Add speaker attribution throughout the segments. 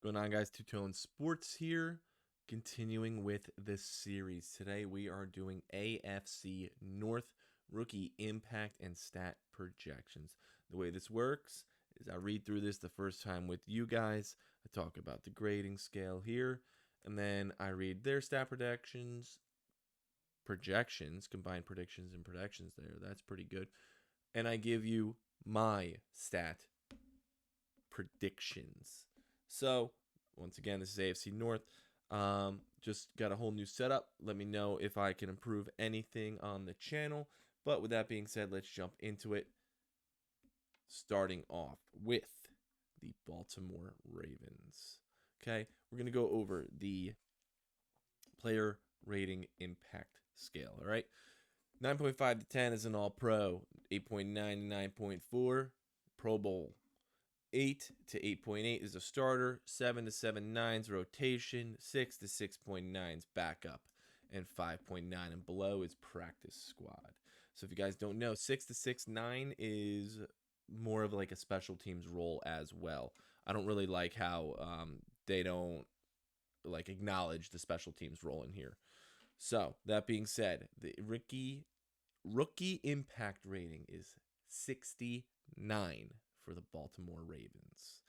Speaker 1: Going on, guys? Two-Tone Sports here. Continuing with this series. Today we are doing AFC North rookie impact and stat projections. The way this works is I read through this the first time with you guys. I talk about the grading scale here, and then I read their stat projections, combined predictions and projections there. That's pretty good. And I give you my stat predictions. So, once again, this is AFC North. Just got a whole new setup. Let me know if I can improve anything on the channel. But with that being said, let's jump into it. Starting off with the Baltimore Ravens. Okay, we're going to go over the player rating impact scale. All right, 9.5 to 10 is an all pro, 8.9 to 9.4, Pro Bowl. 8 to 8.8 is a starter, 7 to 7.9 is rotation, 6 to 6.9 is backup, and 5.9 and below is practice squad. So if you guys don't know, 6 to 6.9 is more of like a special teams role as well. I don't really like how they don't like acknowledge the special teams role in here. So that being said, the rookie impact rating is 69 for the Baltimore Ravens.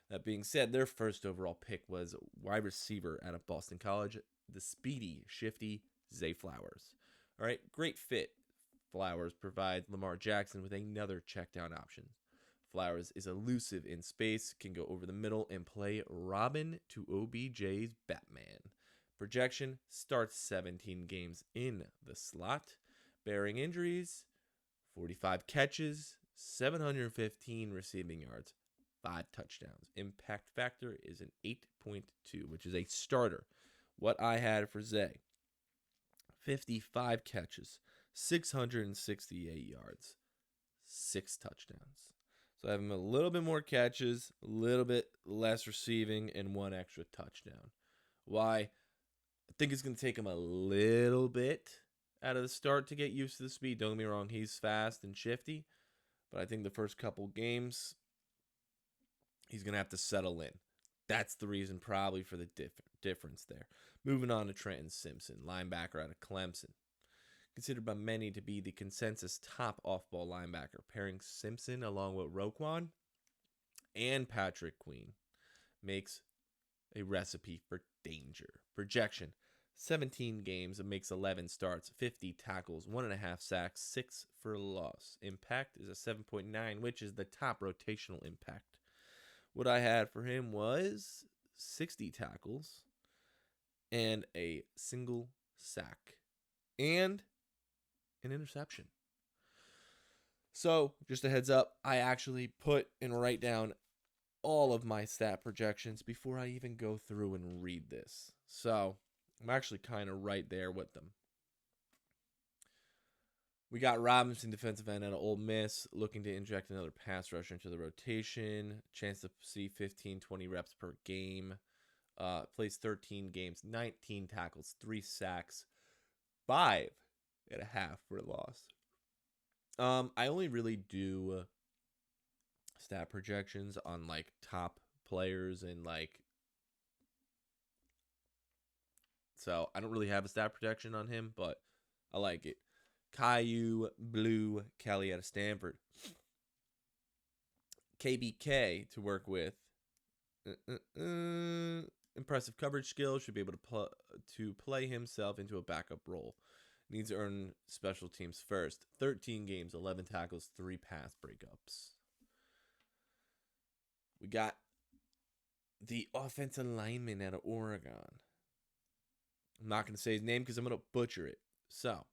Speaker 1: That being said, their first overall pick was wide receiver out of Boston College, the speedy, shifty Zay Flowers. All right, great fit. Flowers provides Lamar Jackson with another check down option. Flowers is elusive in space, can go over the middle and play Robin to OBJ's Batman. Projection starts 17 games in the slot. Bearing injuries, 45 catches, 715 receiving yards, 5 touchdowns. Impact factor is an 8.2, which is a starter. What I had for Zay, 55 catches, 668 yards, 6 touchdowns. So I have him a little bit more catches, a little bit less receiving, and 1 extra touchdown. Why? I think it's going to take him a little bit out of the start to get used to the speed. Don't get me wrong, he's fast and shifty, but I think the first couple games, he's going to have to settle in. That's the reason probably for the difference there. Moving on to Trenton Simpson, linebacker out of Clemson. Considered by many to be the consensus top off-ball linebacker, pairing Simpson along with Roquan and Patrick Queen makes a recipe for danger. Projection, 17 games, it makes 11 starts, 50 tackles, 1.5 sacks, 6 for loss. Impact is a 7.9, which is the top rotational impact. What I had for him was 60 tackles and a single sack and an interception. So, just a heads up, I actually put and write down all of my stat projections before I even go through and read this. So, I'm actually kind of right there with them. We got Robinson, defensive end out of Ole Miss, looking to inject another pass rusher into the rotation. Chance to see 15, 20 reps per game. Plays 13 games, 19 tackles, 3 sacks, 5.5 for loss. I only really do stat projections on like top players and like, so I don't really have a stat projection on him, but I like it. Caillou Blue Kelly out of Stanford. KBK to work with. Impressive coverage skills. Should be able to play himself into a backup role. Needs to earn special teams first. 13 games, 11 tackles, 3 pass breakups. We got the offensive lineman out of Oregon. I'm not going to say his name because I'm going to butcher it. So,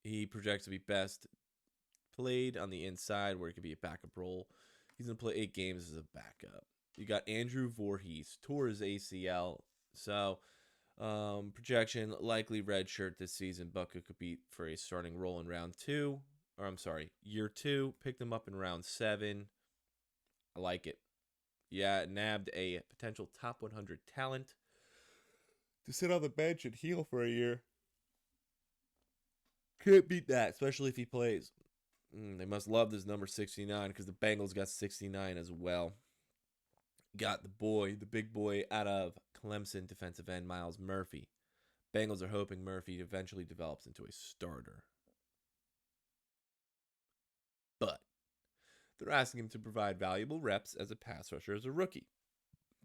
Speaker 1: he projects to be best played on the inside where it could be a backup role. He's going to play 8 games as a backup. You got Andrew Voorhees, tore his ACL. So, projection, likely red shirt this season, but could compete for a starting role in year 2. Picked him up in round 7. I like it. Yeah, nabbed a potential top 100 talent to sit on the bench and heal for a year. Can't beat that, especially if he plays. They must love this number 69 because the Bengals got 69 as well. Got the big boy out of Clemson, defensive end Miles Murphy. Bengals are hoping Murphy eventually develops into a starter. But they're asking him to provide valuable reps as a pass rusher as a rookie.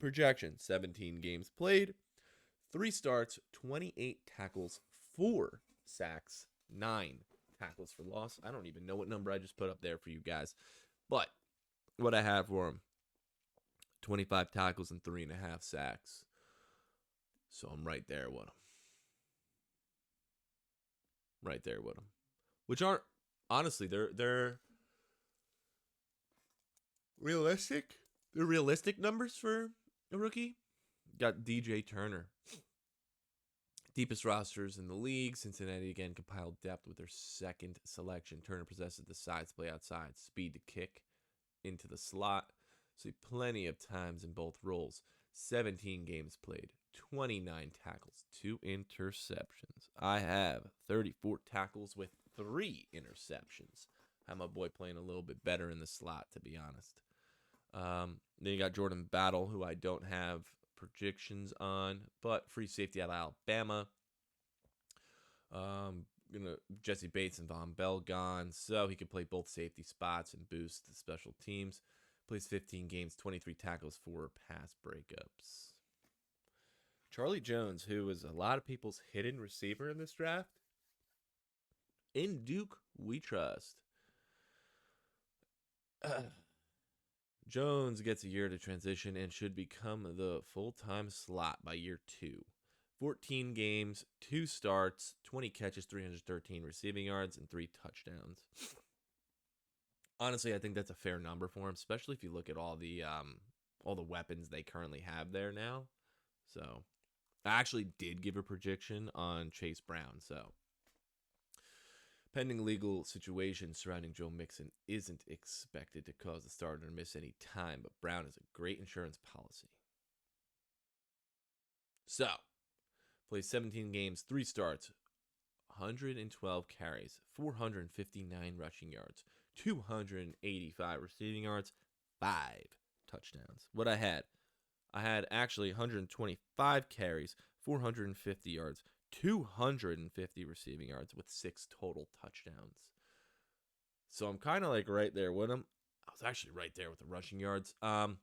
Speaker 1: Projection 17 games played, 3 starts, 28 tackles, 4 sacks, 9 tackles for loss. I don't even know what number I just put up there for you guys. But what I have for him, 25 tackles and 3.5 sacks. So I'm right there with him. Right there with him. Which aren't, honestly, they're realistic. They're realistic numbers for a rookie. Got DJ Turner. Deepest rosters in the league. Cincinnati again compiled depth with their second selection. Turner possesses the size to play outside, speed to kick into the slot. See plenty of times in both roles. 17 games played, 29 tackles, 2 interceptions. I have 34 tackles with 3 interceptions. Have my boy playing a little bit better in the slot, to be honest. Then you got Jordan Battle, who I don't have predictions on, but free safety out of Alabama. Jesse Bates and Von Bell gone, so he could play both safety spots and boost the special teams. Plays 15 games, 23 tackles, 4 pass breakups. Charlie Jones, who is a lot of people's hidden receiver in this draft. In Duke, we trust. Jones gets a year to transition and should become the full-time slot by year 2. 14 games, 2 starts, 20 catches, 313 receiving yards, and 3 touchdowns. Honestly, I think that's a fair number for him, especially if you look at all the weapons they currently have there now. So, I actually did give a prediction on Chase Brown. So, pending legal situation surrounding Joe Mixon isn't expected to cause the starter to miss any time, but Brown is a great insurance policy. So, plays 17 games, 3 starts, 112 carries, 459 rushing yards, 285 receiving yards, 5 touchdowns. What I had actually 125 carries, 450 yards, 250 receiving yards with 6 total touchdowns. So I'm kind of like right there with him. I was actually right there with the rushing yards. But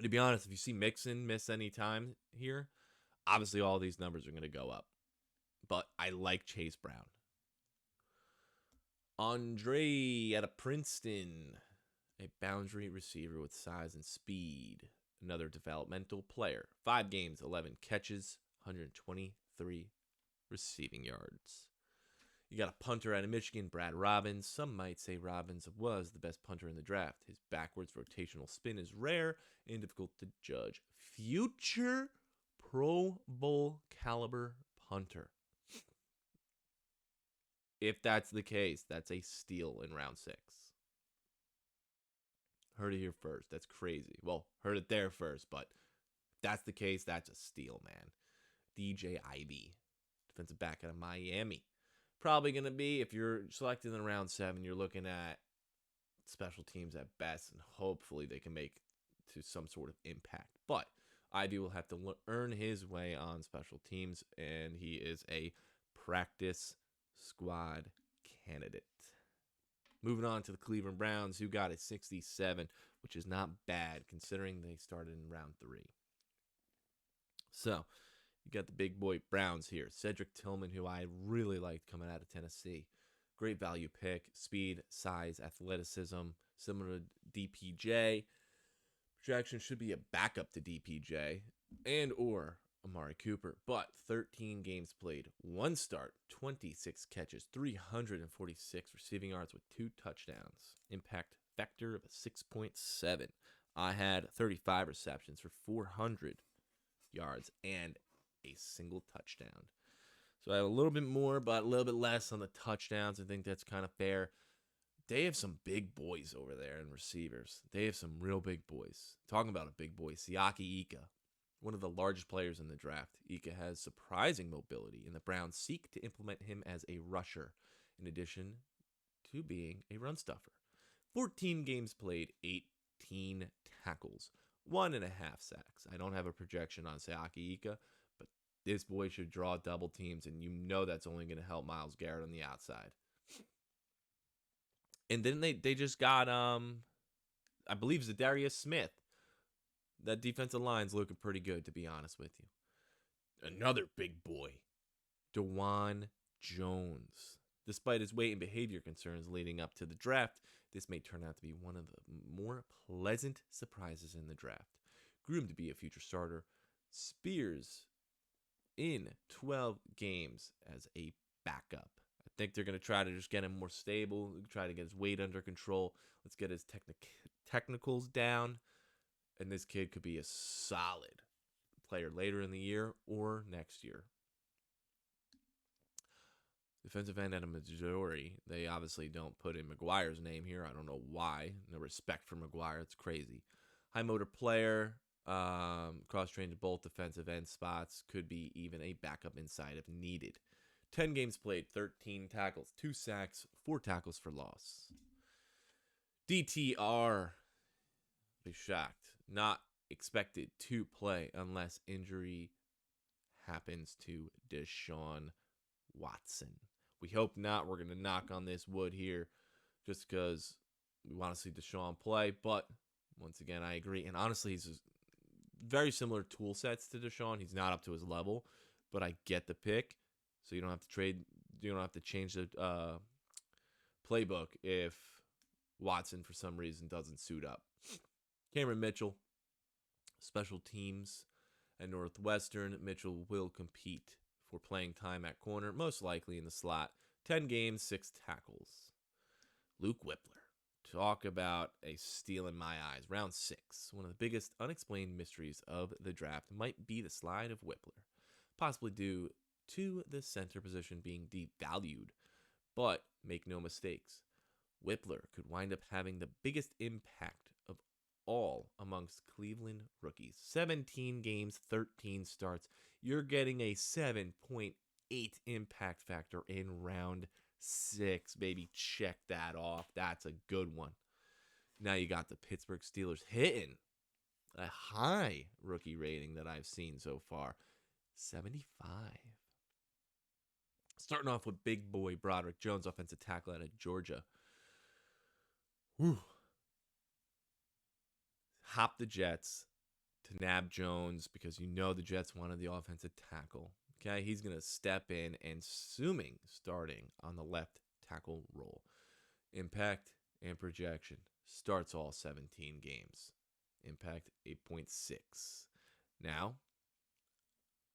Speaker 1: to be honest, if you see Mixon miss any time here, obviously all these numbers are going to go up. But I like Chase Brown. Andre out of Princeton, a boundary receiver with size and speed. Another developmental player. 5 games, 11 catches, 123 receiving yards. You got a punter out of Michigan, Brad Robbins. Some might say Robbins was the best punter in the draft. His backwards rotational spin is rare and difficult to judge. Future Pro Bowl caliber punter. If that's the case, that's a steal in round 6. Heard it here first. That's crazy. Well, heard it there first, but if that's the case, that's a steal, man. DJ Ivy, defensive back out of Miami. Probably going to be, if you're selected in round 7, you're looking at special teams at best, and hopefully they can make to some sort of impact. But Ivy will have to earn his way on special teams, and he is a practice squad candidate. Moving on to the Cleveland Browns, who got a 67, which is not bad considering they started in round 3. So, you got the big boy Browns here. Cedric Tillman, who I really liked coming out of Tennessee. Great value pick. Speed, size, athleticism, similar to DPJ. Projection should be a backup to DPJ and or Amari Cooper. But 13 games played, 1 start, 26 catches, 346 receiving yards with 2 touchdowns. Impact factor of a 6.7. I had 35 receptions for 400 yards and a single touchdown. So I have a little bit more, but a little bit less on the touchdowns. I think that's kind of fair. They have some big boys over there in receivers. They have some real big boys. Talking about a big boy, Siaki Ika, one of the largest players in the draft. Ika has surprising mobility, and the Browns seek to implement him as a rusher, in addition to being a run stuffer. 14 games played, 18 tackles, 1.5 sacks. I don't have a projection on Seaki Ika, but this boy should draw double teams, and you know that's only going to help Myles Garrett on the outside. And then they just got I believe Zadarius Smith. That defensive line's looking pretty good, to be honest with you. Another big boy, DeJuan Jones. Despite his weight and behavior concerns leading up to the draft, this may turn out to be one of the more pleasant surprises in the draft. Groomed to be a future starter, Spears in 12 games as a backup. I think they're going to try to just get him more stable, try to get his weight under control. Let's get his technicals down, and this kid could be a solid player later in the year or next year. Defensive end Adam Missouri. They obviously don't put in McGuire's name here. I don't know why. No respect for McGuire. It's crazy. High motor player. Cross-trained to both defensive end spots. Could be even a backup inside if needed. 10 games played. 13 tackles. 2 sacks. 4 tackles for loss. DTR. Be shocked. Not expected to play unless injury happens to Deshaun Watson. We hope not. We're going to knock on this wood here just because we want to see Deshaun play. But once again, I agree. And honestly, he's very similar tool sets to Deshaun. He's not up to his level, but I get the pick. So you don't have to trade. You don't have to change the playbook if Watson, for some reason, doesn't suit up. Cameron Mitchell, special teams at Northwestern. Mitchell will compete for playing time at corner, most likely in the slot. 10 games, 6 tackles. Luke Whippler. Talk about a steal in my eyes. Round 6. One of the biggest unexplained mysteries of the draft might be the slide of Whippler, possibly due to the center position being devalued. But make no mistakes, Whippler could wind up having the biggest impact of all amongst Cleveland rookies. 17 games, 13 starts. You're getting a 7.8 impact factor in round 6, baby. Check that off. That's a good one. Now you got the Pittsburgh Steelers hitting a high rookie rating that I've seen so far. 75. Starting off with big boy Broderick Jones, offensive tackle out of Georgia. Whew. Hop the Jets to nab Jones because you know the Jets wanted the offensive tackle. Okay, he's going to step in and assuming starting on the left tackle role. Impact and projection. Starts all 17 games. Impact 8.6. Now,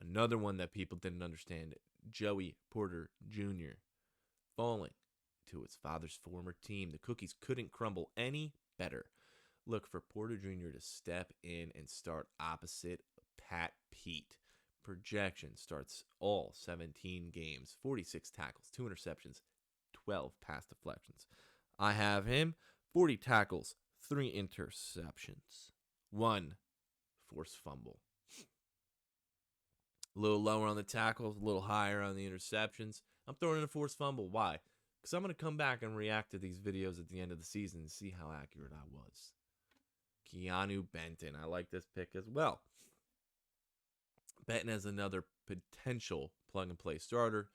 Speaker 1: another one that people didn't understand, Joey Porter Jr. falling to his father's former team. The cookies couldn't crumble any better. Look for Porter Jr. to step in and start opposite Pat Pete. Projection starts all 17 games, 46 tackles, 2 interceptions, 12 pass deflections. I have him 40 tackles, 3 interceptions, 1 forced fumble. A little lower on the tackles, a little higher on the interceptions. I'm throwing in a forced fumble. Why? Because I'm going to come back and react to these videos at the end of the season and see how accurate I was. Keanu Benton. I like this pick as well. Benton has another potential plug-and-play starter.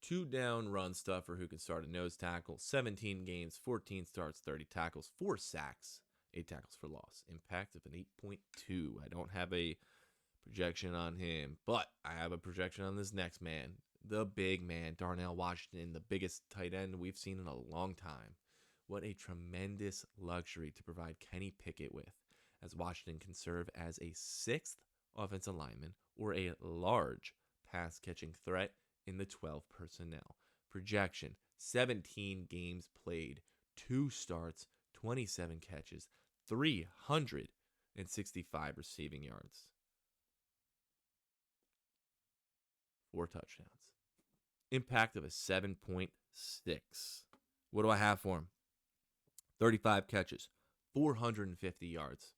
Speaker 1: 2-down run stuffer who can start a nose tackle. 17 games, 14 starts, 30 tackles, 4 sacks, 8 tackles for loss. Impact of an 8.2. I don't have a projection on him, but I have a projection on this next man. The big man, Darnell Washington, the biggest tight end we've seen in a long time. What a tremendous luxury to provide Kenny Pickett with, as Washington can serve as a 6th offensive lineman or a large pass-catching threat in the 12 personnel. Projection, 17 games played, 2 starts, 27 catches, 365 receiving yards, 4 touchdowns. Impact of a 7.6. What do I have for him? 35 catches, 450 yards,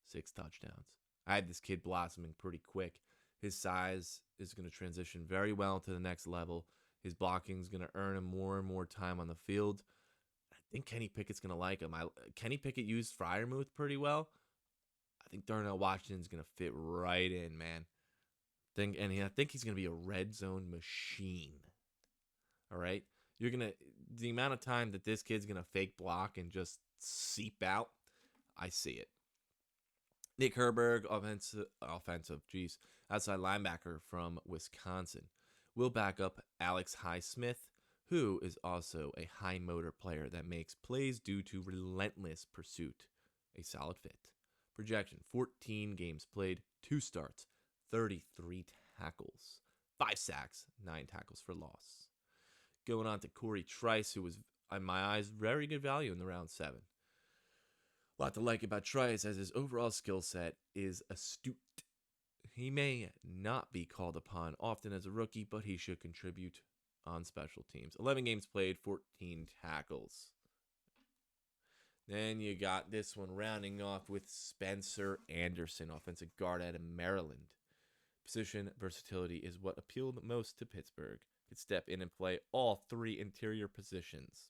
Speaker 1: 6 touchdowns. I had this kid blossoming pretty quick. His size is going to transition very well to the next level. His blocking is going to earn him more and more time on the field. I think Kenny Pickett's going to like him. Kenny Pickett used Freiermuth pretty well. Darnell Washington's going to fit right in, man. I think he's going to be a red zone machine. All right? The amount of time that this kid's going to fake block and just seep out, I see it. Nick Herberg, offensive, outside linebacker from Wisconsin, will back up Alex Highsmith, who is also a high motor player that makes plays due to relentless pursuit. A solid fit. Projection: 14 games played, 2 starts, 33 tackles, 5 sacks, 9 tackles for loss. Going on to Corey Trice, who was, in my eyes, very good value in the round 7. A lot to like about Trice, as his overall skill set is astute. He may not be called upon often as a rookie, but he should contribute on special teams. 11 games played, 14 tackles. Then you got this one rounding off with Spencer Anderson, offensive guard out of Maryland. Position versatility is what appealed most to Pittsburgh. Could step in and play all 3 interior positions.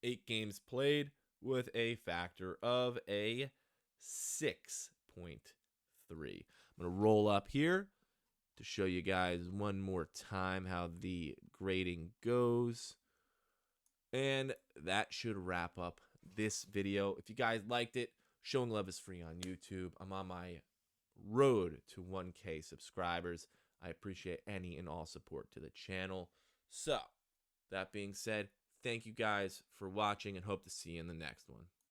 Speaker 1: 8 games played with a factor of a 6.3. I'm going to roll up here to show you guys one more time how the grading goes. And that should wrap up this video. If you guys liked it, showing love is free on YouTube. I'm on my road to 1K subscribers. I appreciate any and all support to the channel. So, that being said, thank you guys for watching and hope to see you in the next one.